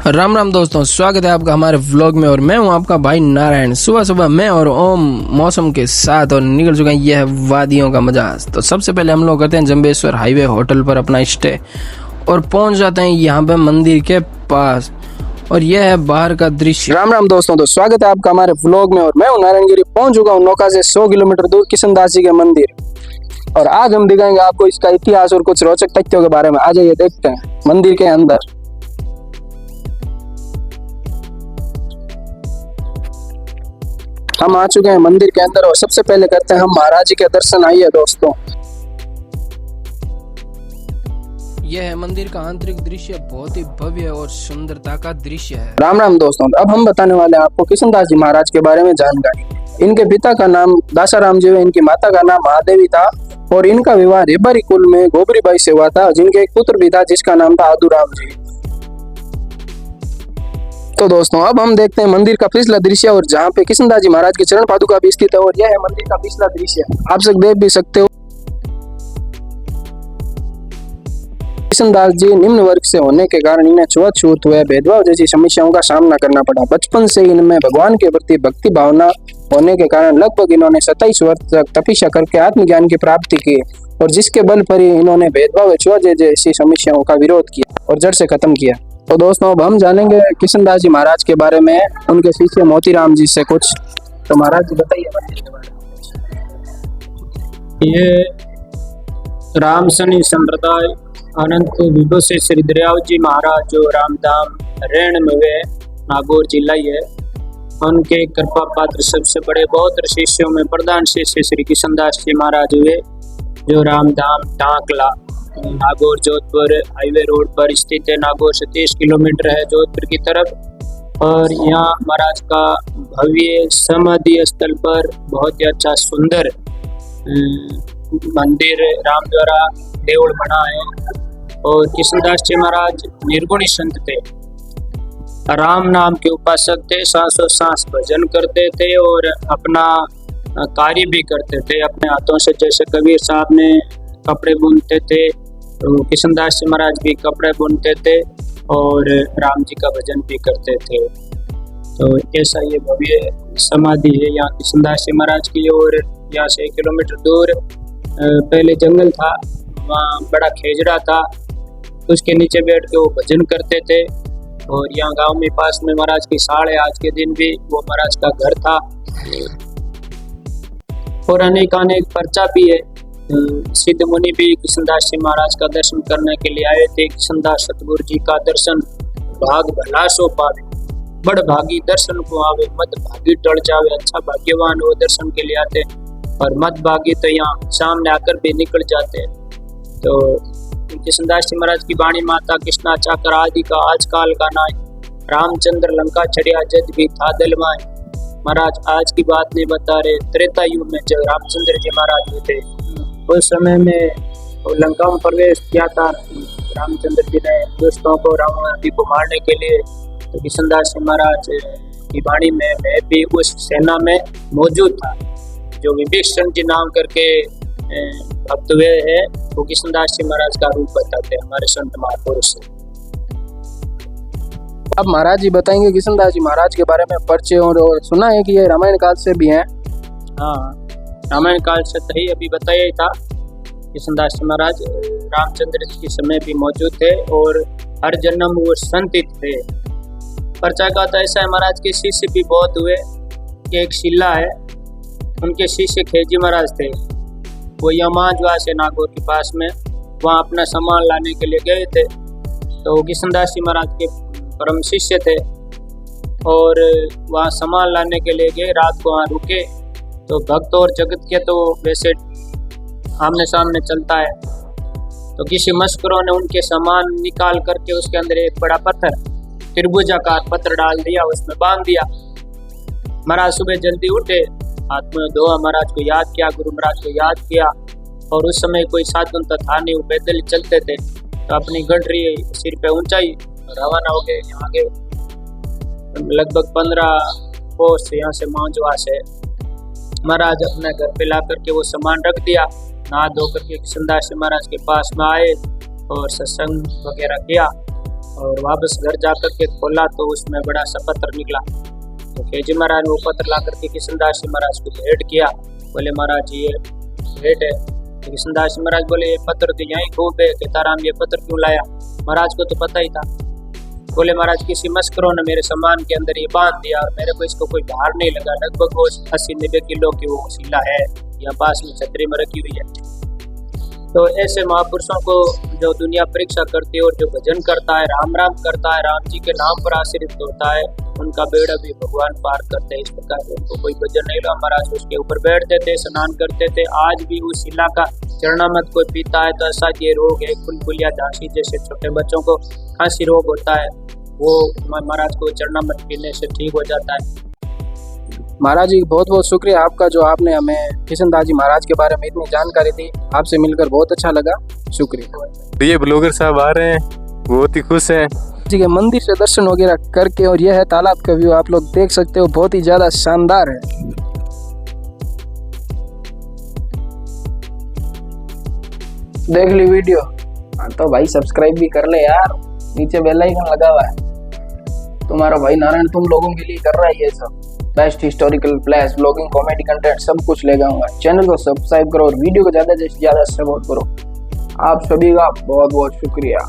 राम राम दोस्तों, स्वागत है आपका हमारे व्लॉग में। और मैं हूं आपका भाई नारायण। सुबह सुबह मैं और ओम मौसम के साथ और निकल चुके हैं यह वादियों का मजा। तो सबसे पहले हम लोग करते हैं जंबेश्वर हाईवे होटल पर अपना स्टे और पहुंच जाते हैं यहाँ पे मंदिर के पास। और यह है बाहर का दृश्य। राम राम दोस्तों, तो स्वागत है आपका हमारे व्लॉग में। और मैं हूँ नारायणगिरी, पहुंच चुका हूँ नौका से 100 किलोमीटर दूर किशनदास जी के मंदिर। और आज हम दिखाएंगे आपको इसका इतिहास और कुछ रोचक तथ्यों के बारे में। आ जाइए देखते हैं मंदिर के अंदर। हम आ चुके हैं मंदिर के अंदर और सबसे पहले करते हैं हम महाराज जी के दर्शन। आइए दोस्तों, यह है मंदिर का आंतरिक दृश्य। बहुत ही भव्य और सुंदरता का दृश्य है। राम राम दोस्तों, अब हम बताने वाले हैं आपको किशनदास जी महाराज के बारे में जानकारी। इनके पिता का नाम दासाराम जी है, इनकी माता का नाम महादेवी था और इनका विवाह रेबारी कुल में गोबरी बाई से हुआ था, जिनके एक पुत्र भी था जिसका नाम था आदूराम जी। तो दोस्तों, अब हम देखते हैं मंदिर का पिछला दृश्य और जहाँ पे किशनदास जी महाराज की चरण पादुका भी स्थित है। और यह है मंदिर का पिछला दृश्य, आप सब देख भी सकते हो। किशनदास जी निम्न वर्ग से होने के कारण इन्हें छुआछूत व भेदभाव जैसी समस्याओं का सामना करना पड़ा। बचपन से इनमें भगवान के प्रति भक्ति भावना होने के कारण लगभग इन्होंने 27 वर्ष तक तपस्या करके आत्मज्ञान की प्राप्ति की, और जिसके बल पर ही इन्होंने भेदभाव व छुआ जैसी समस्याओं का विरोध किया और जड़ से खत्म किया। तो दोस्तों, अब हम जानेंगे किशनदास जी महाराज के बारे में, उनके शिष्य मोतीराम जी से कुछ। तो महाराज जी बताइए मंदिर के बारे में। ये राम शनि संप्रदाय अनंत विभू से श्री दरियाव जी महाराज जो रामधाम रेण में वे नागौर जिला है, उनके कृपा पात्र सबसे बड़े बहुत शिष्यों में प्रधान शिष्य श्री किशनदास जी महाराज हुए, जो रामधाम टांकला नागौर जोधपुर हाईवे रोड पर स्थित है। नागौर से 30 किलोमीटर है जोधपुर की तरफ। और यहाँ महाराज का भव्य समाधि स्थल पर बहुत ही अच्छा सुंदर मंदिर राम द्वारा देवल बना है। और किशनदास जी महाराज निर्गुणी संत थे, राम नाम के उपासक थे, सांसों सांस भजन करते थे और अपना कार्य भी करते थे अपने हाथों से। जैसे कबीर साहब ने कपड़े बुनते थे, तो किशनदास जी महाराज भी कपड़े बुनते थे और राम जी का भजन भी करते थे। तो ऐसा ये भव्य समाधि है यहाँ किशनदास जी महाराज की। और यहाँ से 1 किलोमीटर दूर पहले जंगल था, वहाँ बड़ा खेजड़ा था, उसके नीचे बैठ के वो भजन करते थे। और यहाँ गांव में पास में महाराज की साड़ है, आज के दिन भी वो महाराज का घर था। और अनेक पर्चा भी है। सिद्ध मुनि भी किशनदास जी महाराज का दर्शन करने के लिए आए थे। किशनदास सतगुरु जी का दर्शन भाग भला सो पावे, बड़ भागी दर्शन को आवे, मत भागी टल जावे। अच्छा भाग्यवान वो दर्शन के लिए आते, और मत भागी तो यहाँ सामने आकर भी निकल जाते हैं। तो किशनदास जी महाराज की वाणी माता कृष्णा चाकर आदि का आज काल का नाय, रामचंद्र लंका चढ़िया जज भी था दलवाए। महाराज आज की बात नहीं बता रहे, त्रेता युग में जब रामचंद्र जी महाराज हुए थे उस समय में लंका में प्रवेश किया था रामचंद्र जी ने दुष्टों को, रावण आदि को मारने के लिए। तो किशनदास जी महाराज की वाणी में मैं भी उस सेना में मौजूद था। जो विभीषण जी नाम करके भक्त हुए हैं, वो किशनदास जी महाराज का रूप बताते हैं हमारे संत महापुरुष। अब महाराज जी बताएंगे किशनदास जी महाराज के बारे में परिचय। और सुना है कि ये रामायण काल से भी हैं। हाँ, रामायण काल से तो ही अभी बताया ही था। किशनदास जी महाराज रामचंद्र जी के समय भी मौजूद थे और हर जन्म वो संत थे। पर्चा का तो ऐसा है, महाराज के शिष्य भी बहुत हुए। एक शिला है, उनके शिष्य खेजी महाराज थे। वो यमाजवा से नागौर के पास में वहाँ अपना सामान लाने के लिए गए थे। तो किशनदास जी महाराज के परम शिष्य थे और वहाँ सामान लाने के लिए गए, रात को वहाँ रुके। तो भक्त और जगत के तो वैसे आमने सामने चलता है। तो किसी मस्करों ने उनके सामान निकाल करके उसके अंदर एक बड़ा पत्थर, त्रिभुजाकार पत्थर डाल दिया, उसमें बांध दिया। महाराज सुबह जल्दी उठे, हाथ में धोआ, महाराज को याद किया, गुरु महाराज को याद किया। और उस समय कोई साधन तो था नहीं, वो पैदल चलते थे। तो अपनी गठरी सिर पे ऊंचाई रवाना हो गए। यहाँ के लगभग 15 कोस यहाँ से मांझवा से महाराज अपने घर पे ला करके वो सामान रख दिया। नहा धो करके किशनदास जी महाराज के पास में आए और सत्संग वगैरह किया। और वापस घर जा कर के खोला तो उसमें बड़ा सा पत्र निकला। तो खेजी महाराज ने वो पत्र ला करके किशनदास जी महाराज को भेंट किया। बोले महाराज ये भेंट है। तो किशनदास जी महाराज बोले ये पत्र तो यहीं खूब है, केताराम ये पत्र क्यों लाया? महाराज को तो पता ही था। बोले महाराज किसी मस्करों ने मेरे सामान के अंदर ये बांध दिया और मेरे को इसको कोई भार नहीं लगा। लगभग वो 80-90 किलो की वो शिला है, यहाँ पास में छतरी में रखी हुई है। तो ऐसे महापुरुषों को जो दुनिया परीक्षा करती है और जो भजन करता है, राम राम करता है, राम जी के नाम पर आश्रित होता है, उनका बेड़ा भी भगवान पार करते हैं। इस प्रकार से उनको कोई भजन नहीं लगा। महाराज उसके ऊपर बैठते थे, स्नान करते थे। आज भी उस शिला का चरणामृत कोई पीता है तो ऐसा ये रोग है कुलकुलिया झांसी जैसे छोटे बच्चों को खांसी रोग होता है, वो महाराज को चरणामृत पीने से ठीक हो जाता है। महाराज जी बहुत बहुत शुक्रिया आपका, जो आपने हमें किशनदास जी महाराज के बारे में इतनी जानकारी दी। आपसे मिलकर बहुत अच्छा लगा, शुक्रिया। ये ब्लॉगर साहब आ रहे हैं, बहुत ही खुश हैं जी के मंदिर से दर्शन वगैरह करके। और यह है तालाब का व्यू, आप लोग देख सकते हो, बहुत ही ज्यादा शानदार है। देख ली वीडियो तो भाई सब्सक्राइब भी कर ले यार, नीचे बेल आइकन लगा हुआ है। तुम्हारा भाई नारायण तुम लोगों के लिए कर रहा है ये सब, best historical place, blogging, comedy content सब कुछ लेगा हूँ। चैनल को सब्सक्राइब करो और वीडियो को ज़्यादा से ज़्यादा सपोर्ट करो। आप सभी का बहुत बहुत शुक्रिया।